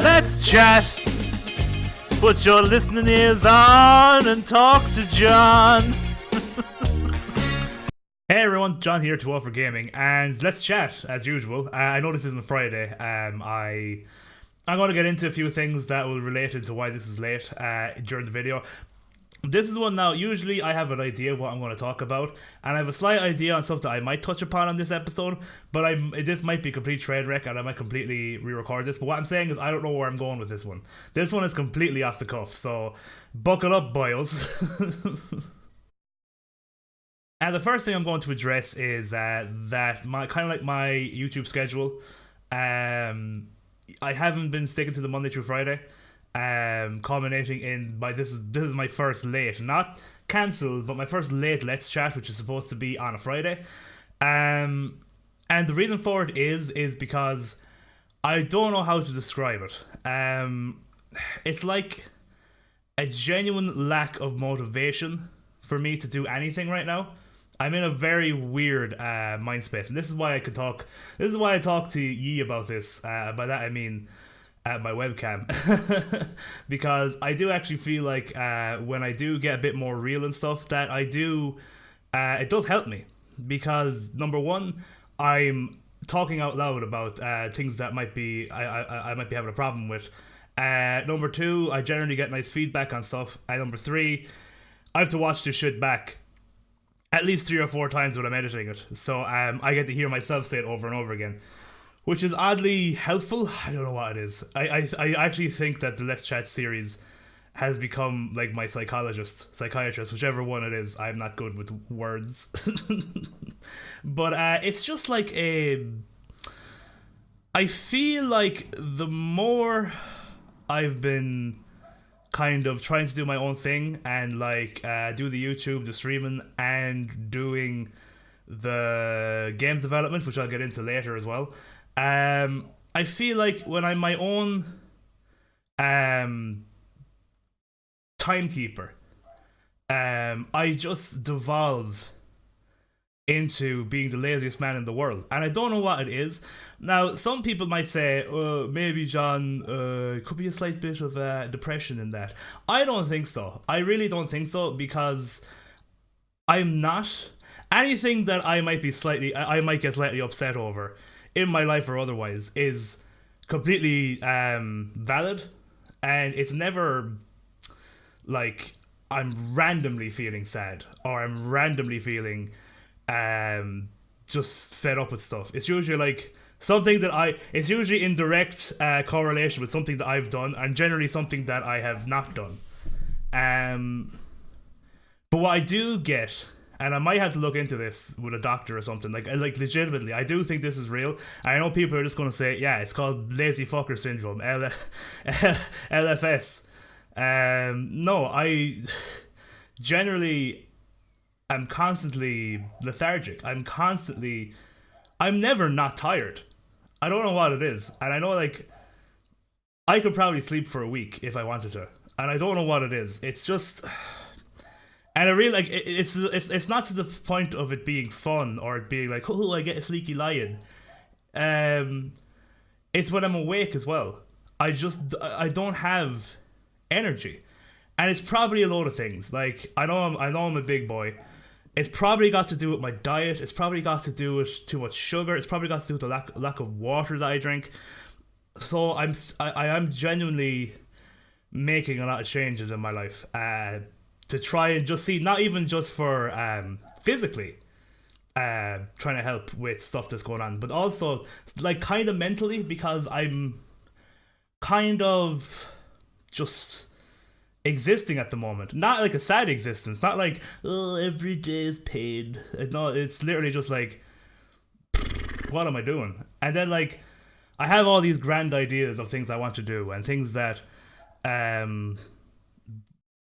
Let's chat. Put your listening ears on and talk to John. Hey everyone, John here to Offer Gaming, and let's chat as usual. I know this isn't Friday. I'm going to get into a few things that will relate into why this is late during the video. This is one now. Usually I have an idea of what I'm going to talk about, and I have a slight idea on something I might touch upon on this episode, but this might be a complete train wreck and I might completely re-record this. But what I'm saying is I don't know where I'm going with this one. This one is completely off the cuff, so buckle up, boys. And the first thing I'm going to address is that my my YouTube schedule. I haven't been sticking to the Monday through Friday. Culminating in this is my first late, not cancelled, but my first late Let's Chat, which is supposed to be on a Friday. And the reason for it is because I don't know how to describe it. It's like a genuine lack of motivation for me to do anything right now. I'm in a very weird mind space, and this is why I could talk. This is why I talk to Yi about this. By that I mean my webcam, because I do actually feel like when I do get a bit more real and stuff, that I do, it does help me, because number one, I'm talking out loud about things that might be I might be having a problem with. Number two, I generally get nice feedback on stuff, and number three, I have to watch this shit back at least 3 or 4 times when I'm editing it, so I get to hear myself say it over and over again, which is oddly helpful. I don't know what it is. I actually think that the Let's Chat series has become like my psychiatrist, whichever one it is. I'm not good with words. But it's just like I feel like the more I've been kind of trying to do my own thing and like do the YouTube, the streaming, and doing the games development, which I'll get into later as well. I feel like when I'm my own timekeeper, I just devolve into being the laziest man in the world, and I don't know what it is. Now, some people might say, maybe John, could be a slight bit of depression in that. I don't think so. I really don't think so, because I'm not. Anything that I might get slightly upset over in my life or otherwise is completely valid, and it's never like I'm randomly feeling sad or I'm randomly feeling just fed up with stuff. It's usually like something that it's usually in direct correlation with something that I've done, and generally something that I have not done. But what I do get, and I might have to look into this with a doctor or something, like legitimately, I do think this is real. I know people are just going to say, yeah, it's called lazy fucker syndrome, LFS. No, I generally am constantly lethargic. I'm never not tired. I don't know what it is. And I know, like, I could probably sleep for a week if I wanted to. And I don't know what it is. It's just... And I really, like, it's not to the point of it being fun or it being like, oh, I get a sleepy lion. It's when I'm awake as well. I don't have energy. And it's probably a load of things. Like, I know I'm a big boy. It's probably got to do with my diet. It's probably got to do with too much sugar. It's probably got to do with the lack of water that I drink. So I am genuinely making a lot of changes in my life to try and just see, not even just for physically trying to help with stuff that's going on, but also like kind of mentally, because I'm kind of just existing at the moment. Not like a sad existence, not like, oh, every day is pain. No, it's literally just like, what am I doing? And then like I have all these grand ideas of things I want to do, and things that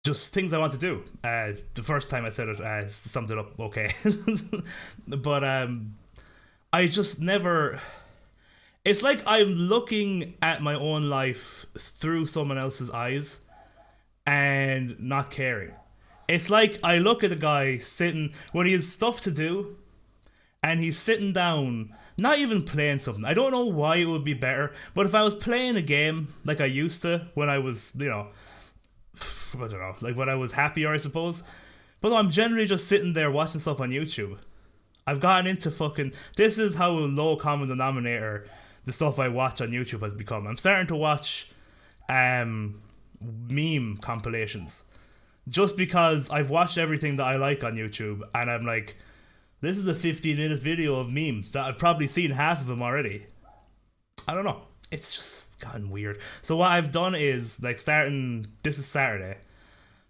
just things I want to do. The first time I said it, I summed it up okay. But I just never... It's like I'm looking at my own life through someone else's eyes and not caring. It's like I look at a guy sitting, when he has stuff to do, and he's sitting down not even playing something. I don't know why it would be better, but if I was playing a game like I used to when I was, I don't know, like when I was happier, I suppose. But no, I'm generally just sitting there watching stuff on YouTube. I've gotten into fucking. This is how low common denominator the stuff I watch on YouTube has become. I'm starting to watch meme compilations just because I've watched everything that I like on YouTube, and I'm like, this is a 15-minute video of memes that I've probably seen half of them already. I don't know. It's just gotten weird. So what I've done is, like, this is Saturday.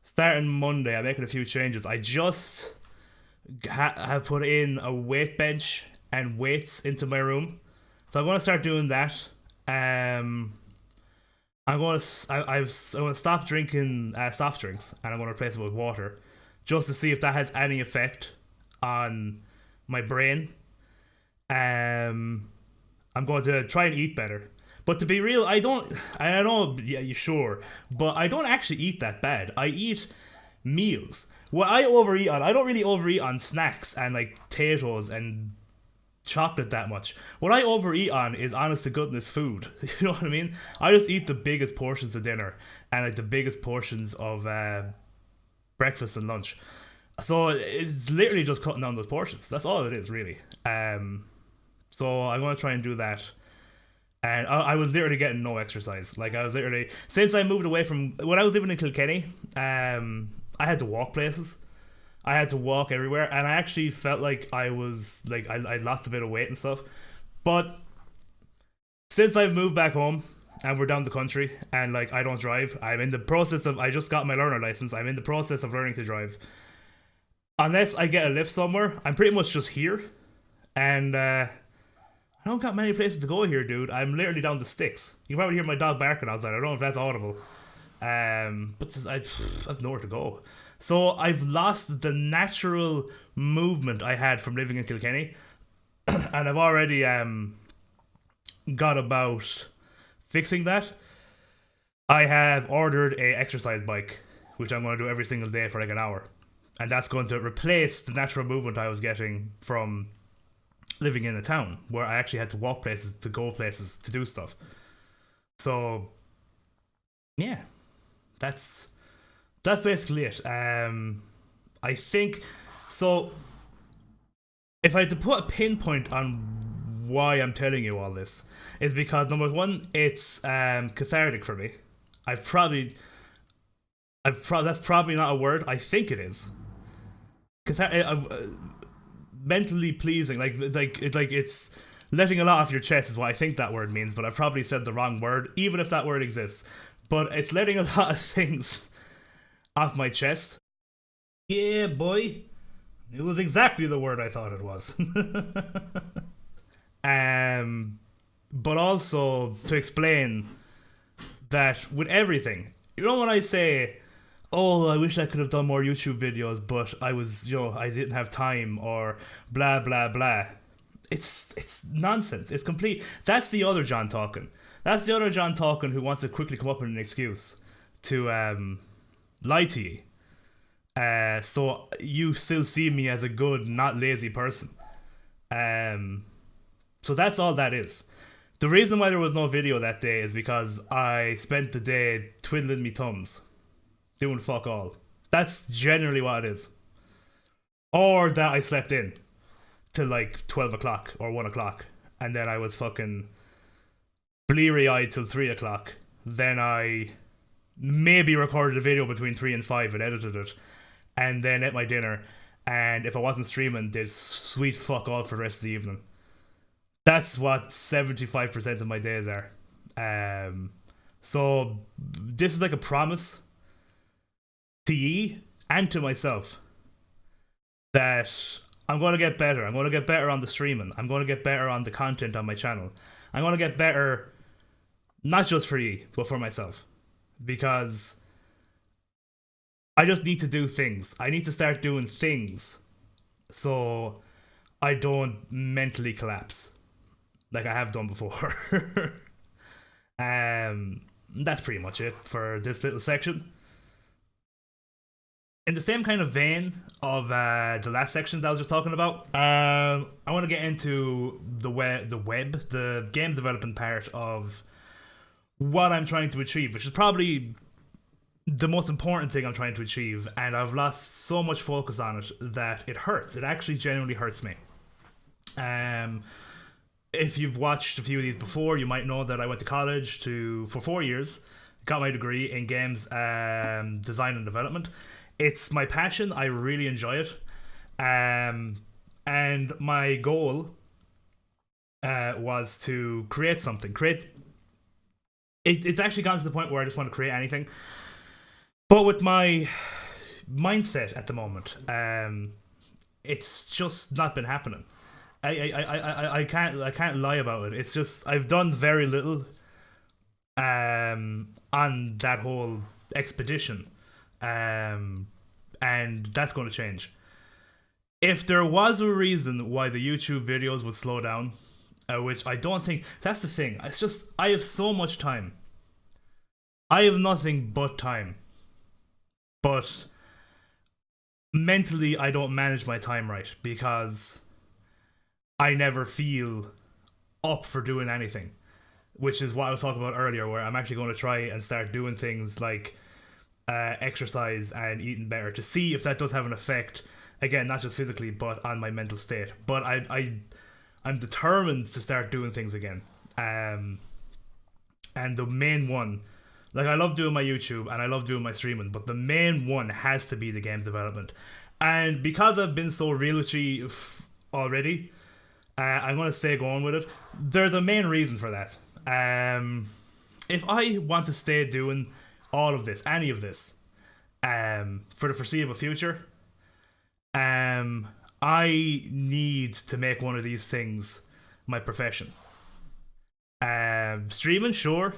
Starting Monday, I'm making a few changes. I just have put in a weight bench and weights into my room. So I'm going to start doing that. I'm going to stop drinking soft drinks, and I'm going to replace it with water, just to see if that has any effect on my brain. I'm going to try and eat better. But to be real, I know, yeah, you sure, but I don't actually eat that bad. I eat meals. What I overeat on, I don't really overeat on snacks and like potatoes and chocolate that much. What I overeat on is honest to goodness food. You know what I mean? I just eat the biggest portions of dinner and like the biggest portions of breakfast and lunch. So it's literally just cutting down those portions. That's all it is, really. So I'm going to try and do that. And I was literally getting no exercise. Like, I was literally, since I moved away from, when I was living in Kilkenny, I had to walk places. I had to walk everywhere, and I actually felt like I was, like, I lost a bit of weight and stuff. But since I've moved back home, and we're down the country, and, like, I don't drive, I'm in the process of, I just got my learner license, I'm in the process of learning to drive. Unless I get a lift somewhere, I'm pretty much just here. And, I don't got many places to go here, dude. I'm literally down the sticks. You can probably hear my dog barking outside. I don't know if that's audible. But I've nowhere to go. So I've lost the natural movement I had from living in Kilkenny. And I've already got about fixing that. I have ordered a exercise bike, which I'm going to do every single day for like an hour. And that's going to replace the natural movement I was getting from living in a town where I actually had to walk places, to go places, to do stuff. So yeah, that's basically it. I think so. If I had to put a pinpoint on why I'm telling you all this, is because number one, it's cathartic for me. That's probably not a word. I think it is. Mentally pleasing, like it's letting a lot off your chest is what I think that word means, but I've probably said the wrong word, even if that word exists. But it's letting a lot of things off my chest. Yeah, boy. It was exactly the word I thought it was. But also to explain that with everything, you know, when I say, oh, I wish I could have done more YouTube videos, but I was, I didn't have time, or blah, blah, blah. It's nonsense. It's complete. That's the other John talking. That's the other John talking who wants to quickly come up with an excuse to lie to you. So you still see me as a good, not lazy person. So that's all that is. The reason why there was no video that day is because I spent the day twiddling me thumbs. Doing fuck all. That's generally what it is. Or that I slept in till like 12 o'clock or 1 o'clock, and then I was fucking bleary eyed till 3 o'clock. Then I maybe recorded a video between 3 and 5 and edited it, and then ate my dinner. And if I wasn't streaming, did sweet fuck all for the rest of the evening. That's what 75% of my days are. So this is like a promise to ye and to myself that I'm going to get better. I'm going to get better on the streaming. I'm going to get better on the content on my channel. I'm going to get better, not just for ye, but for myself. Because I just need to do things. I need to start doing things so I don't mentally collapse like I have done before. That's pretty much it for this little section. in the same kind of vein of the last section that I was just talking about, I want to get into the games development part of what I'm trying to achieve, which is probably the most important thing I'm trying to achieve, and I've lost so much focus on it that it hurts. It actually genuinely hurts me. Um, if you've watched a few of these before, you might know that I went to college for 4 years, got my degree in games design and development. It's my passion. I really enjoy it, and my goal was to create something. It's actually gotten to the point where I just want to create anything. But with my mindset at the moment, it's just not been happening. I can't lie about it. It's just I've done very little on that whole expedition, and that's going to change. If there was a reason why the YouTube videos would slow down, which I don't think, that's the thing. It's just I have so much time. I have nothing but time, but mentally I don't manage my time right because I never feel up for doing anything, which is what I was talking about earlier, where I'm actually going to try and start doing things like exercise and eating better to see if that does have an effect. Again, not just physically, but on my mental state. But I'm determined to start doing things again. And the main one, like I love doing my YouTube and I love doing my streaming, but the main one has to be the games development. And because I've been so real with you already, I'm going to stay going with it. There's a main reason for that. If I want to stay doing all of this, any of this, for the foreseeable future, I need to make one of these things my profession. Streaming, sure.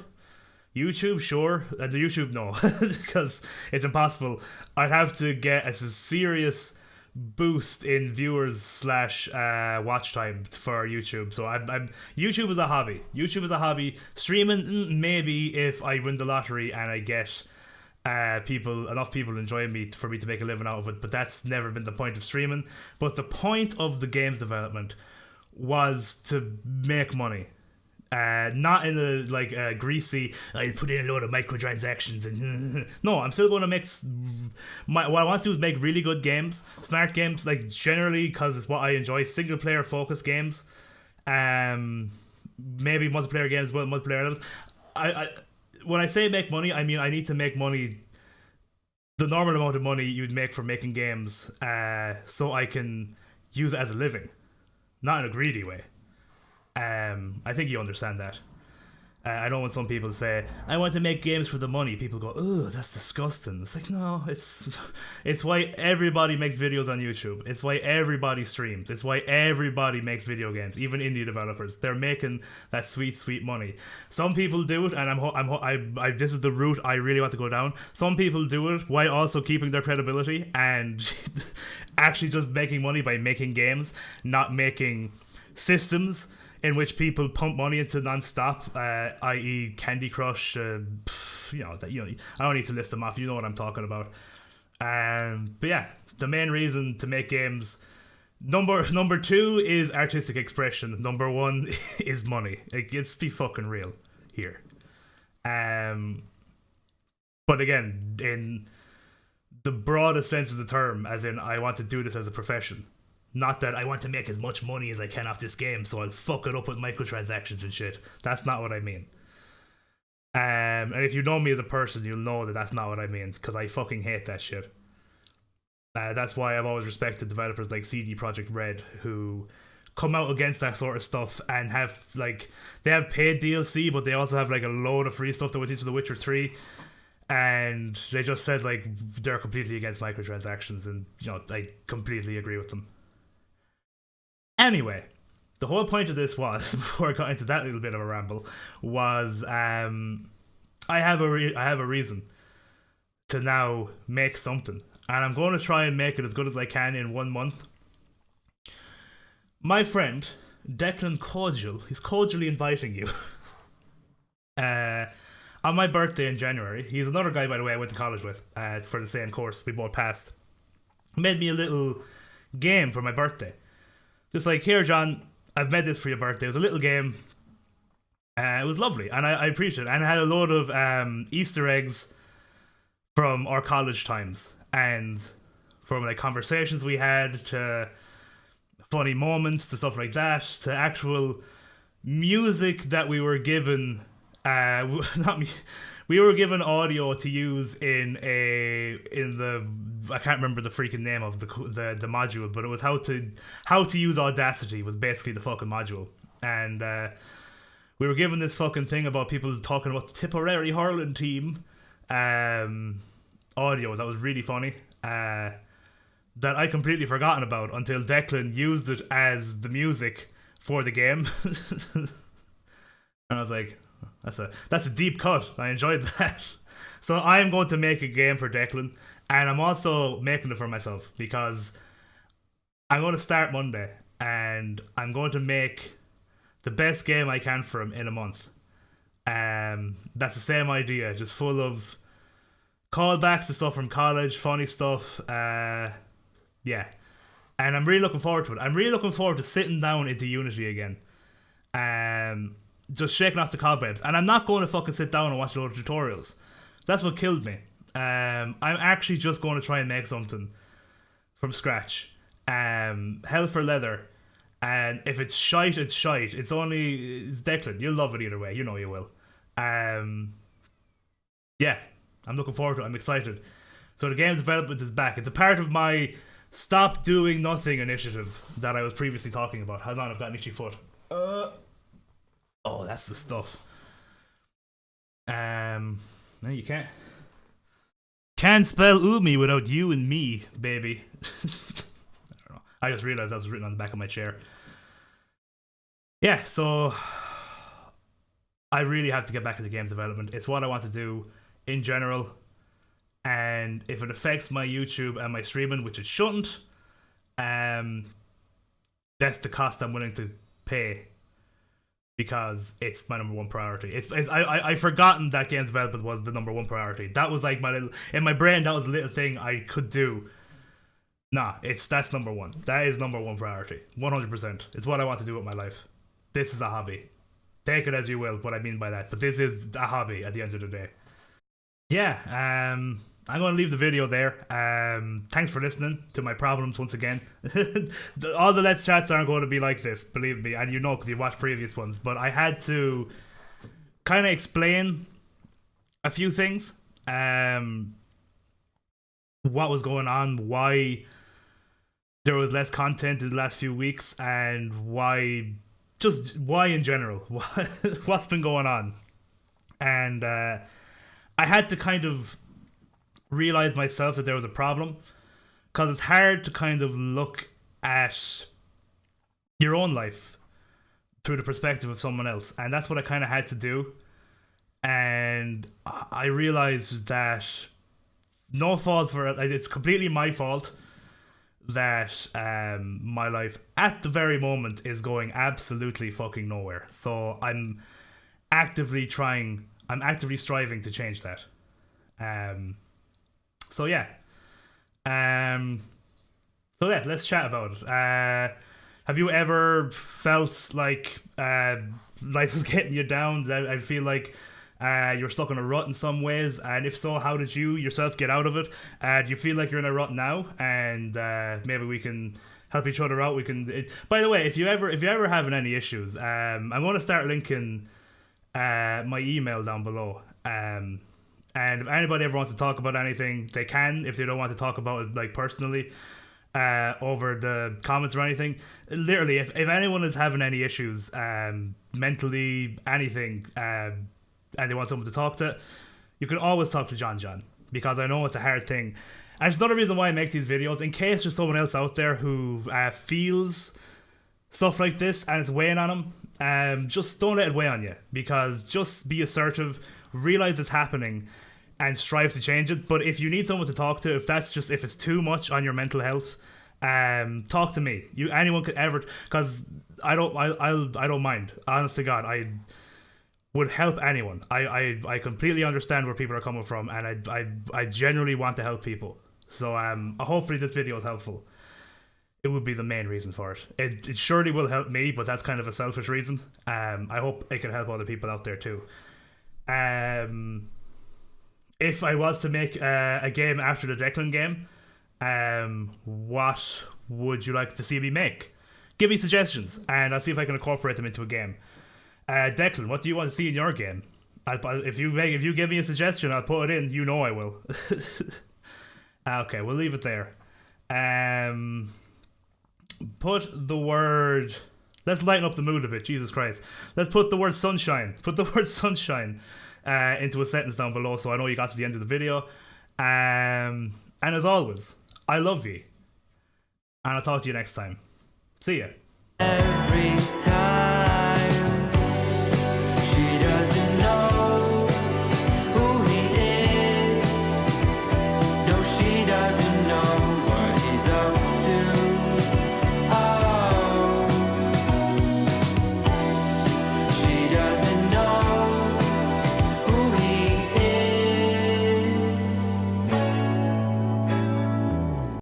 YouTube, sure. The YouTube, no, because it's impossible. I'd have to get a serious boost in viewers slash watch time for YouTube. So I'm YouTube is a hobby. YouTube is a hobby. Streaming, maybe if I win the lottery and I get enough people enjoying me for me to make a living out of it. But that's never been the point of streaming. But the point of the games development was to make money. Not in a greasy, I put in a load of microtransactions and no, I'm still going to make what I want to do is make really good games, smart games, like generally because it's what I enjoy, single player focused games, maybe multiplayer games, but multiplayer elements. I when I say make money, I mean I need to make money, the normal amount of money you'd make for making games, so I can use it as a living, not in a greedy way. I think you understand that. I know when some people say, I want to make games for the money, people go, oh, that's disgusting. It's like, no, it's why everybody makes videos on YouTube. It's why everybody streams. It's why everybody makes video games, even indie developers. They're making that sweet, sweet money. Some people do it, and this is the route I really want to go down. Some people do it while also keeping their credibility and actually just making money by making games, not making systems in which people pump money into non-stop, i.e. Candy Crush, I don't need to list them off, you know what I'm talking about. But yeah, the main reason to make games, number two is artistic expression, number one is money. Like, let's be fucking real here. But again, in the broadest sense of the term, as in I want to do this as a profession. Not that I want to make as much money as I can off this game, so I'll fuck it up with microtransactions and shit. That's not what I mean. And if you know me as a person, you'll know that that's not what I mean, because I fucking hate that shit. That's why I've always respected developers like CD Projekt Red, who come out against that sort of stuff and have, like, they have paid DLC, but they also have, like, a load of free stuff that went into The Witcher 3. And they just said, like, they're completely against microtransactions, and, I completely agree with them. Anyway, the whole point of this was, before I got into that little bit of a ramble, was I have a reason to now make something, and I'm going to try and make it as good as I can in 1 month. My friend Declan Cordial, he's cordially inviting you. on my birthday in January, he's another guy, by the way, I went to college with for the same course. We both passed. Made me a little game for my birthday. Just like, here, John, I've made this for your birthday. It was a little game. It was lovely, and I appreciate it. And I had a load of Easter eggs from our college times, and from like conversations we had to funny moments to stuff like that to actual music that we were given. Not me. We were given audio to use in the I can't remember the freaking name of the module, but it was how to use Audacity was basically the fucking module, and we were given this fucking thing about people talking about the Tipperary hurling team, audio that was really funny, that I completely forgotten about until Declan used it as the music for the game, and I was like, that's a deep cut. I enjoyed that. So I'm going to make a game for Declan, and I'm also making it for myself because I'm going to start Monday, and I'm going to make the best game I can for him in a month. That's the same idea, just full of callbacks to stuff from college, funny stuff. Yeah, and I'm really looking forward to it. I'm really looking forward to sitting down into Unity again. Just shaking off the cobwebs, and I'm not going to fucking sit down and watch a load of tutorials. That's what killed me. I'm actually just going to try and make something from scratch. Hell for leather, and if it's shite, it's shite. It's Declan. You'll love it either way. You know you will. Yeah, I'm looking forward to it. I'm excited. So the game's development is back. It's a part of my Stop Doing Nothing initiative that I was previously talking about. Hold on, I've got an itchy foot. Oh, that's the stuff. No, you can't spell Umi without you and me, baby. I don't know. I just realized that was written on the back of my chair. Yeah, so I really have to get back into games development. It's what I want to do in general, and if it affects my YouTube and my streaming, which it shouldn't, that's the cost I'm willing to pay. Because it's my number one priority. I've forgotten that games development was the number one priority. That was like in my brain, that was a little thing I could do. Nah, that's number one. That is number one priority. 100%. It's what I want to do with my life. This is a hobby. Take it as you will, what I mean by that. But this is a hobby at the end of the day. Yeah, I'm going to leave the video there. Thanks for listening to my problems once again. All the Let's Chats aren't going to be like this, believe me, and you know because you watched previous ones, but I had to kind of explain a few things. What was going on, why there was less content in the last few weeks, and why in general, what's been going on. And I had to kind of realize myself that there was a problem, because it's hard to kind of look at your own life through the perspective of someone else, and that's what I kind of had to do. And I realized that no fault for it, it's completely my fault that my life at the very moment is going absolutely fucking nowhere. So I'm actively striving to change that. So yeah, let's chat about it. Have you ever felt like life is getting you down? I feel like you're stuck in a rut in some ways, and if so, how did you yourself get out of it? Do you feel like you're in a rut now, and maybe we can help each other out? By the way, if you ever having any issues, I'm going to start linking my email down below. And if anybody ever wants to talk about anything, they can. If they don't want to talk about it like personally over the comments or anything, literally, if anyone is having any issues, mentally, anything, and they want someone to talk to, you can always talk to John, because I know it's a hard thing. And it's another reason why I make these videos, in case there's someone else out there who feels stuff like this and it's weighing on them. Just don't let it weigh on you, because just be assertive, realize it's happening, and strive to change it. But if you need someone to talk to, if it's too much on your mental health, talk to me. Anyone could ever, because I don't mind. Honest to God, would help anyone. I completely understand where people are coming from, and I genuinely want to help people. So hopefully this video is helpful. It would be the main reason for it. It surely will help me, but that's kind of a selfish reason. I hope it can help other people out there too. If I was to make a game after the Declan game, what would you like to see me make? Give me suggestions, and I'll see if I can incorporate them into a game. Declan, what do you want to see in your game? If you give me a suggestion, I'll put it in. You know I will. Okay, we'll leave it there. Put the word. Let's lighten up the mood a bit. Jesus Christ. Let's put the word sunshine. Put the word sunshine into a sentence down below, so I know you got to the end of the video. And as always, I love you, and I'll talk to you next time. See ya. Every time